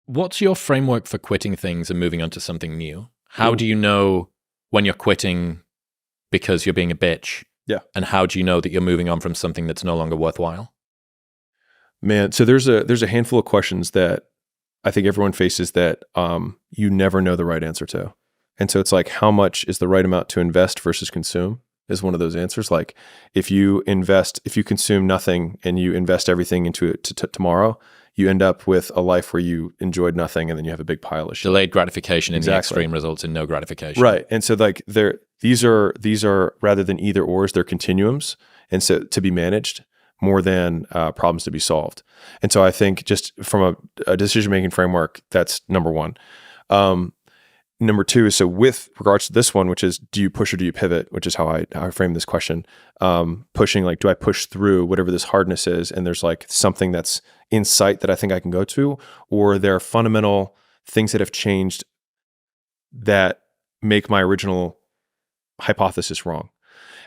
What's your framework for quitting things and moving on to something new? How do you know when you're quitting because you're being a bitch? Yeah. And how do you know that you're moving on from something that's no longer worthwhile? Man, so there's a handful of questions that I think everyone faces that you never know the right answer to. And so it's like, how much is the right amount to invest versus consume is one of those answers. Like if you consume nothing and you invest everything into it tomorrow, you end up with a life where you enjoyed nothing and then you have a big pile of shit. Delayed gratification in the extreme results in no gratification. Right. And so like these are rather than either ors, they're continuums. And so to be managed more than problems to be solved. And so I think just from a decision-making framework, that's number one. Number two is, so with regards to this one, which is, do you push or do you pivot, which is how I frame this question. Pushing, like, do I push through whatever this hardness is? And there's like something that's in sight that I think I can go to, or there are fundamental things that have changed that make my original hypothesis wrong.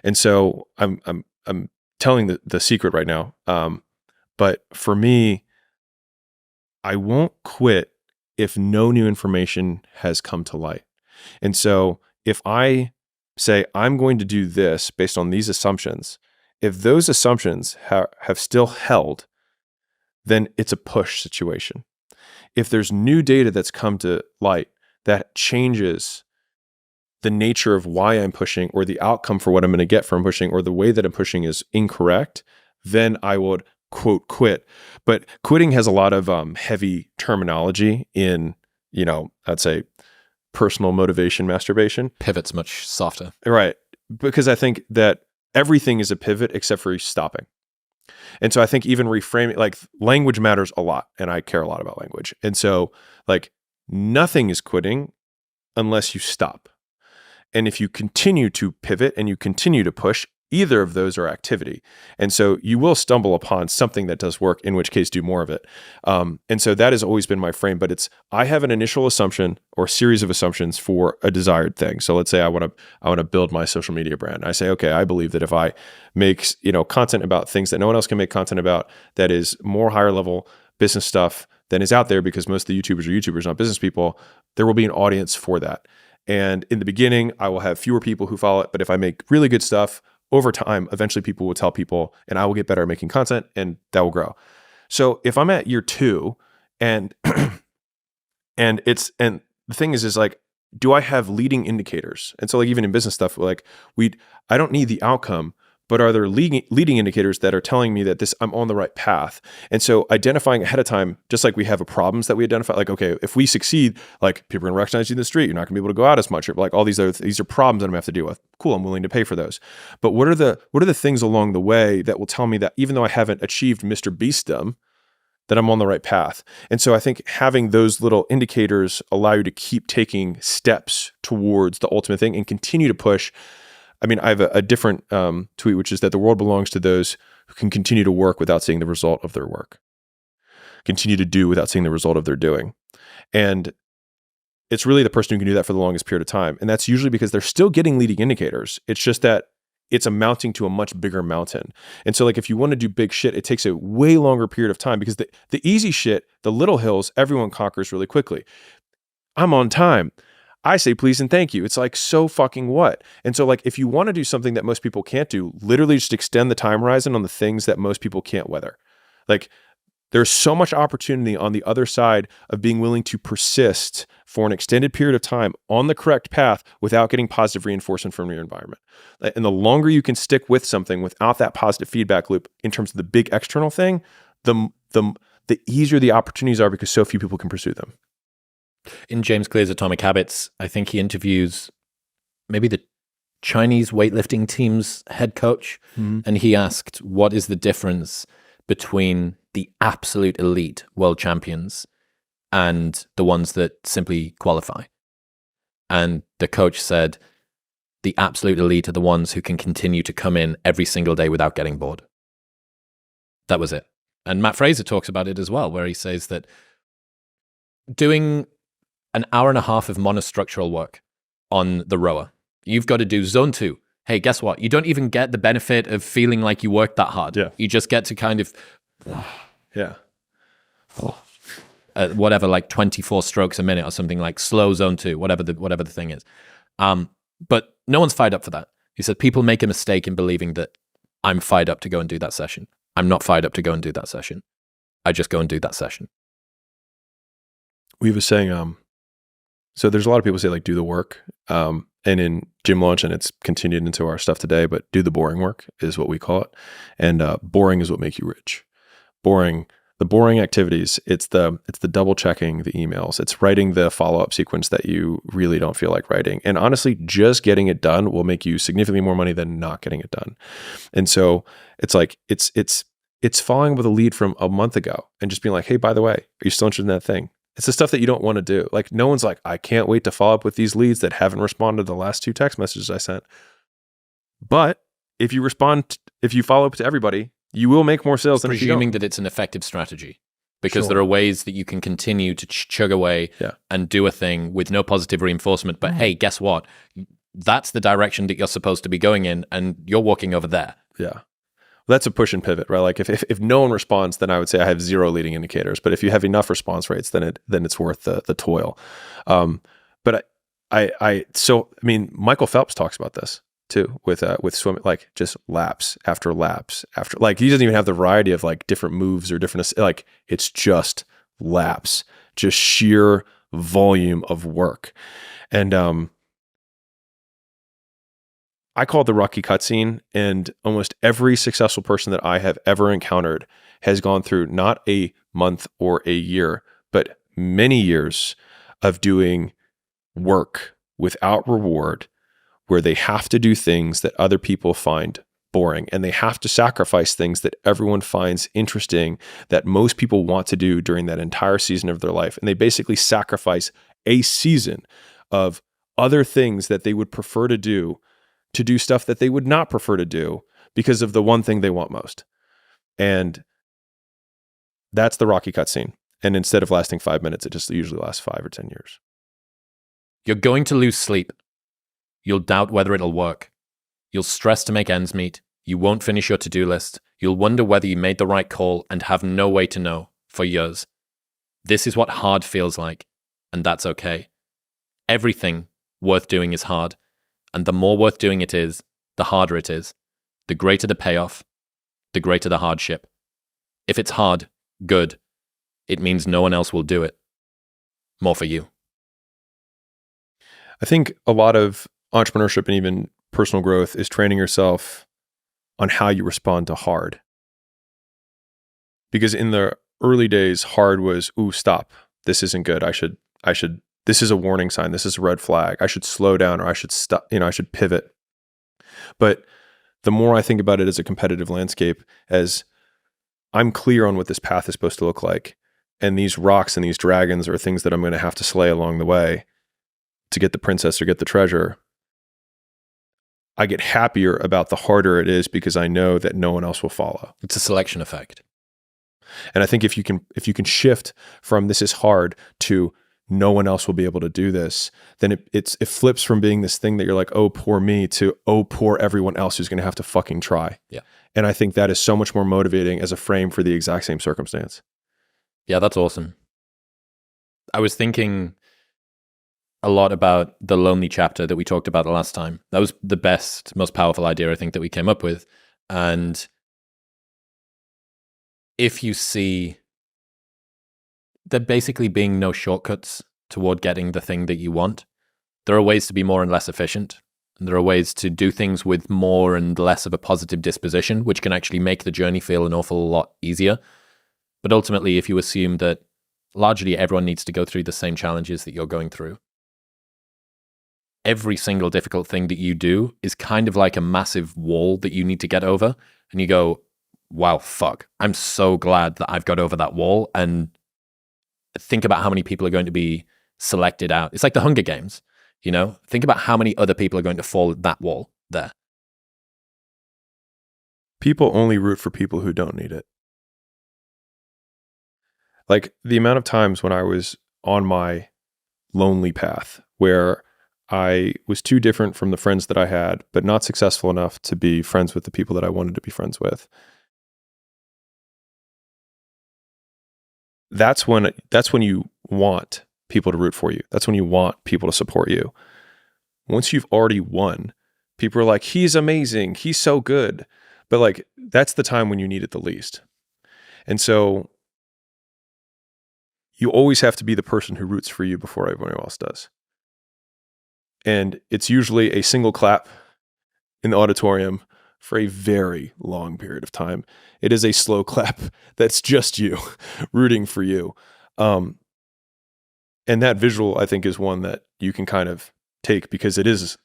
And so I'm telling the secret right now. But for me, I won't quit if no new information has come to light. And so if I say I'm going to do this based on these assumptions, if those assumptions have still held, then it's a push situation. If there's new data that's come to light that changes the nature of why I'm pushing, or the outcome for what I'm going to get from pushing, or the way that I'm pushing is incorrect, then I would quote quit. But quitting has a lot of heavy terminology in, I'd say personal motivation masturbation. Pivot's much softer. Right. Because I think that everything is a pivot except for stopping. And so I think even reframing, like, language matters a lot, and I care a lot about language. And so like nothing is quitting unless you stop. And if you continue to pivot and you continue to push, either of those are activity. And so you will stumble upon something that does work, in which case do more of it. And so that has always been my frame, but I have an initial assumption or series of assumptions for a desired thing. So let's say I want to build my social media brand. I say, okay, I believe that if I make, content about things that no one else can make content about, that is more higher level business stuff than is out there, because most of the YouTubers are YouTubers, not business people, there will be an audience for that. And in the beginning, I will have fewer people who follow it. But if I make really good stuff, over time, eventually people will tell people, and I will get better at making content, and that will grow. So if I'm at year 2 and the thing is like, do I have leading indicators? And so like even in business stuff, like I don't need the outcome, but are there leading indicators that are telling me that I'm on the right path? And so identifying ahead of time, just like we have problems that we identify, like, okay, if we succeed, like, people are going to recognize you in the street, you're not going to be able to go out as much, or like all these are problems that I'm going to have to deal with. Cool, I'm willing to pay for those. But what are the things along the way that will tell me that even though I haven't achieved Mr. Beastdom, that I'm on the right path? And so I think having those little indicators allow you to keep taking steps towards the ultimate thing and continue to push. I mean, I have a different tweet, which is that the world belongs to those who can continue to work without seeing the result of their work, continue to do without seeing the result of their doing. And it's really the person who can do that for the longest period of time. And that's usually because they're still getting leading indicators. It's just that it's amounting to a much bigger mountain. And so like, if you want to do big shit, it takes a way longer period of time, because the easy shit, the little hills, everyone conquers really quickly. I'm on time. I say please and thank you. It's like, so fucking what? And so like, if you want to do something that most people can't do, literally just extend the time horizon on the things that most people can't weather. Like, there's so much opportunity on the other side of being willing to persist for an extended period of time on the correct path without getting positive reinforcement from your environment. And the longer you can stick with something without that positive feedback loop in terms of the big external thing, the easier the opportunities are, because so few people can pursue them. In James Clear's Atomic Habits, I think he interviews maybe the Chinese weightlifting team's head coach, and he asked, what is the difference between the absolute elite world champions and the ones that simply qualify? And the coach said, the absolute elite are the ones who can continue to come in every single day without getting bored. That was it. And Matt Fraser talks about it as well, where he says that doing an hour and a half of monostructural work on the rower, you've got to do zone 2. Hey, guess what? You don't even get the benefit of feeling like you worked that hard. Yeah. You just get to kind of... Yeah. whatever, like 24 strokes a minute or something, like slow zone 2, whatever the thing is. But no one's fired up for that. He said people make a mistake in believing that I'm fired up to go and do that session. I'm not fired up to go and do that session. I just go and do that session. We have a saying, so there's a lot of people say like do the work. And in Gym Launch, and it's continued into our stuff today, but do the boring work is what we call it. And boring is what makes you rich. The boring activities, it's the double checking the emails. It's writing the follow-up sequence that you really don't feel like writing. And honestly, just getting it done will make you significantly more money than not getting it done. And so it's like, it's following with a lead from a month ago and just being like, hey, by the way, are you still interested in that thing? It's the stuff that you don't want to do. Like no one's like, I can't wait to follow up with these leads that haven't responded to the last 2 text messages I sent. But if you follow up to everybody, you will make more sales than if you don't. Presuming that it's an effective strategy, because Sure. there are ways that you can continue to chug away and do a thing with no positive reinforcement. But hey, guess what? That's the direction that you're supposed to be going in, and you're walking over there. Yeah. That's a push and pivot, right? Like if no one responds, then I would say I have 0 leading indicators. But if you have enough response rates, then it's worth the toil. But I mean, Michael Phelps talks about this too with swimming, like just laps after laps after, like he doesn't even have the variety of like different moves or different, like it's just laps, just sheer volume of work. And I call it the Rocky cutscene, and almost every successful person that I have ever encountered has gone through not a month or a year, but many years of doing work without reward, where they have to do things that other people find boring, and they have to sacrifice things that everyone finds interesting, that most people want to do during that entire season of their life. And they basically sacrifice a season of other things that they would prefer to do stuff that they would not prefer to do because of the one thing they want most. And that's the Rocky cutscene. And instead of lasting 5 minutes, it just usually lasts 5 or 10 years. You're going to lose sleep. You'll doubt whether it'll work. You'll stress to make ends meet. You won't finish your to-do list. You'll wonder whether you made the right call and have no way to know for years. This is what hard feels like, and that's okay. Everything worth doing is hard. And the more worth doing it is, the harder it is. The greater the payoff, the greater the hardship. If it's hard, good. It means no one else will do it. More for you. I think a lot of entrepreneurship and even personal growth is training yourself on how you respond to hard. Because in the early days, hard was, ooh, stop. This isn't good. This is a warning sign. This is a red flag. I should slow down, or I should stop, I should pivot. But the more I think about it as a competitive landscape, as I'm clear on what this path is supposed to look like, and these rocks and these dragons are things that I'm going to have to slay along the way to get the princess or get the treasure, I get happier about the harder it is because I know that no one else will follow. It's a selection effect. And I think if you can shift from this is hard to no one else will be able to do this, then it flips from being this thing that you're like, oh, poor me, to, oh, poor everyone else who's going to have to fucking try. Yeah. And I think that is so much more motivating as a frame for the exact same circumstance. Yeah, that's awesome. I was thinking a lot about the lonely chapter that we talked about the last time. That was the best, most powerful idea I think that we came up with. And if you see there basically being no shortcuts toward getting the thing that you want, there are ways to be more and less efficient. And there are ways to do things with more and less of a positive disposition, which can actually make the journey feel an awful lot easier. But ultimately, if you assume that largely everyone needs to go through the same challenges that you're going through, every single difficult thing that you do is kind of like a massive wall that you need to get over. And you go, wow, fuck, I'm so glad that I've got over that wall. And think about how many people are going to be selected out. It's like the Hunger Games, Think about how many other people are going to fall at that wall there. People only root for people who don't need it. Like the amount of times when I was on my lonely path where I was too different from the friends that I had, but not successful enough to be friends with the people that I wanted to be friends with. that's when you want people to root for you. That's when you want people to support you. Once you've already won, people are like, he's amazing, he's so good. But like, that's the time when you need it the least. And so you always have to be the person who roots for you before everyone else does. And it's usually a single clap in the auditorium for a very long period of time. It is a slow clap that's just you rooting for you. And that visual, I think, is one that you can kind of take, because it is,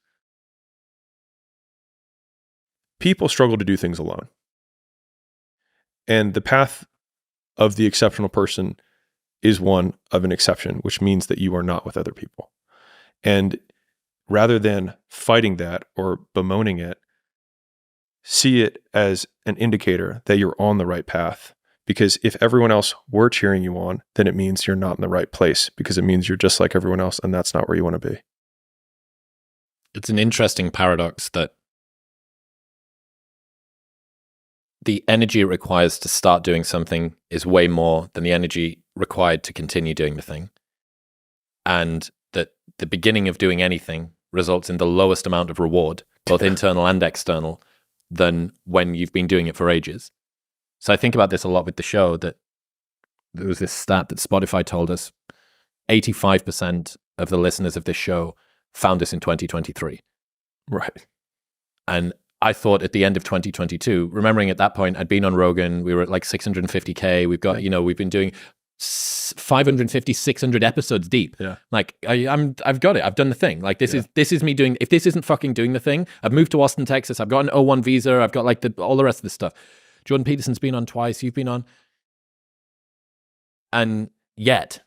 people struggle to do things alone. And the path of the exceptional person is one of an exception, which means that you are not with other people. And rather than fighting that or bemoaning it, see it as an indicator that you're on the right path. Because if everyone else were cheering you on, then it means you're not in the right place, because it means you're just like everyone else, and that's not where you want to be. It's an interesting paradox that the energy it requires to start doing something is way more than the energy required to continue doing the thing. And that the beginning of doing anything results in the lowest amount of reward, both internal and external, than when you've been doing it for ages. So I think about this a lot with the show, that there was this stat that Spotify told us 85% of the listeners of this show found us in 2023. Right. And I thought at the end of 2022, remembering at that point, I'd been on Rogan, we were at like 650K. We've got, we've been doing 550, 600 episodes deep. Yeah. Like I've got it. I've done the thing. Like this is me doing, if this isn't fucking doing the thing, I've moved to Austin, Texas. I've got an O1 visa. I've got like all the rest of this stuff. Jordan Peterson's been on twice. You've been on. And yet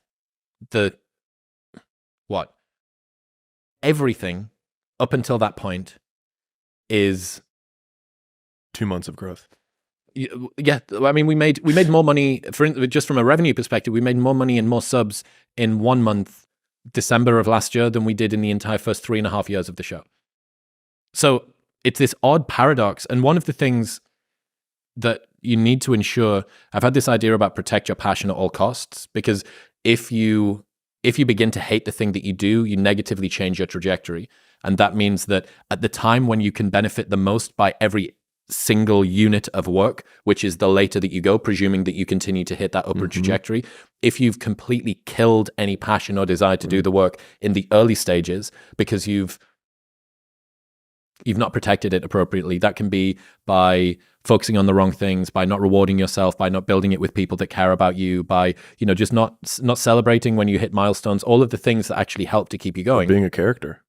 everything up until that point is 2 months of growth. Yeah, I mean, we made more money just from a revenue perspective. We made more money and more subs in 1 month, December of last year, than we did in the entire first 3.5 years of the show. So it's this odd paradox. And one of the things that you need to ensure, I've had this idea about protect your passion at all costs, because if you begin to hate the thing that you do, you negatively change your trajectory. And that means that at the time when you can benefit the most by every single unit of work, which is the later that you go, presuming that you continue to hit that upward trajectory, if you've completely killed any passion or desire to do the work in the early stages because you've not protected it appropriately, that can be by focusing on the wrong things, by not rewarding yourself, by not building it with people that care about you, by just not celebrating when you hit milestones, all of the things that actually help to keep you going. Or being a character.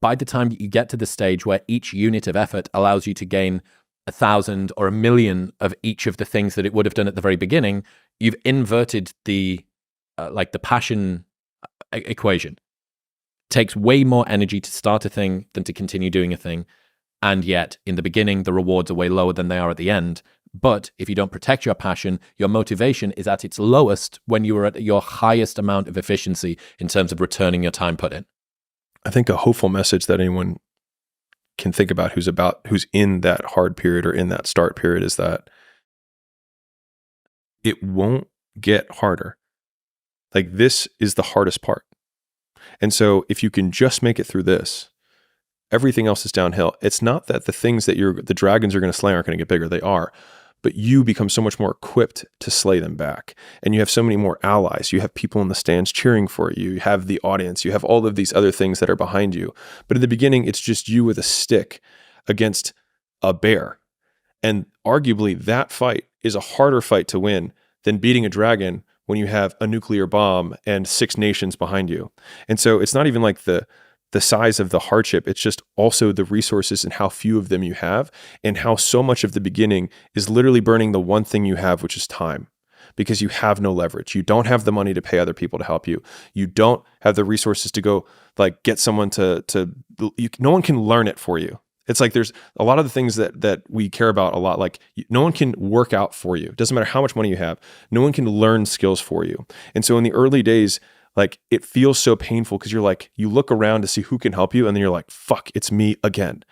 By the time you get to the stage where each unit of effort allows you to gain 1,000 or 1,000,000 of each of the things that it would have done at the very beginning, you've inverted the passion equation. It takes way more energy to start a thing than to continue doing a thing. And yet, in the beginning, the rewards are way lower than they are at the end. But if you don't protect your passion, your motivation is at its lowest when you are at your highest amount of efficiency in terms of returning your time put in. I think a hopeful message that anyone can think about who's in that hard period or in that start period is that it won't get harder. Like, this is the hardest part. And so if you can just make it through this, everything else is downhill. It's not that the things that the dragons are going to slay aren't going to get bigger. They are. But you become so much more equipped to slay them back. And you have so many more allies. You have people in the stands cheering for you. You have the audience. You have all of these other things that are behind you. But in the beginning, it's just you with a stick against a bear. And arguably, that fight is a harder fight to win than beating a dragon when you have a nuclear bomb and 6 nations behind you. And so it's not even like the size of the hardship. It's just also the resources and how few of them you have, and how so much of the beginning is literally burning the one thing you have, which is time, because you have no leverage. You don't have the money to pay other people to help you. You don't have the resources to go like get someone no one can learn it for you. It's like there's a lot of the things that we care about a lot. Like, no one can work out for you. It doesn't matter how much money you have. No one can learn skills for you. And so in the early days, like, it feels so painful because you're like, you look around to see who can help you, and then you're like, fuck, it's me again.